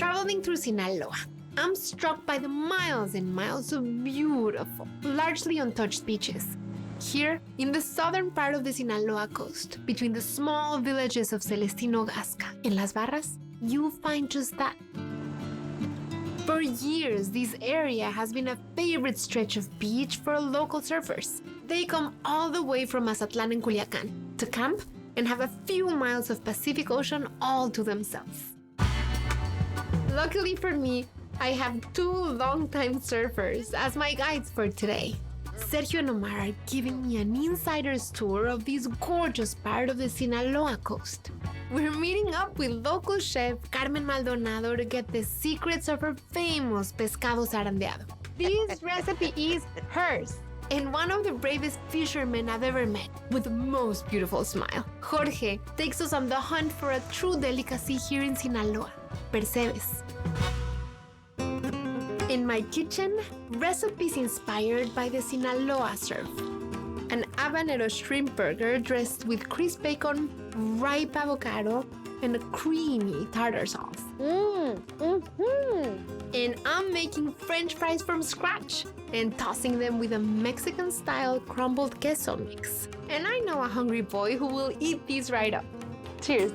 Traveling through Sinaloa, I'm struck by the miles and miles of beautiful, largely untouched beaches. Here, in the southern part of the Sinaloa coast, between the small villages of Celestino Gasca and Las Barras, you'll find just that. For years, this area has been a favorite stretch of beach for local surfers. They come all the way from Mazatlan and Culiacan to camp and have a few miles of Pacific Ocean all to themselves. Luckily for me, I have two longtime surfers as my guides for today. Sergio and Omar are giving me an insider's tour of this gorgeous part of the Sinaloa coast. We're meeting up with local chef Carmen Maldonado to get the secrets of her famous pescado zarandeado. This recipe is hers, and one of the bravest fishermen I've ever met, with the most beautiful smile. Jorge takes us on the hunt for a true delicacy here in Sinaloa, percebes. In my kitchen, recipes inspired by the Sinaloa surf. An habanero shrimp burger dressed with crisp bacon, ripe avocado, and a creamy tartar sauce. And I'm making French fries from scratch and tossing them with a Mexican-style crumbled queso mix. And I know a hungry boy who will eat these right up. Cheers!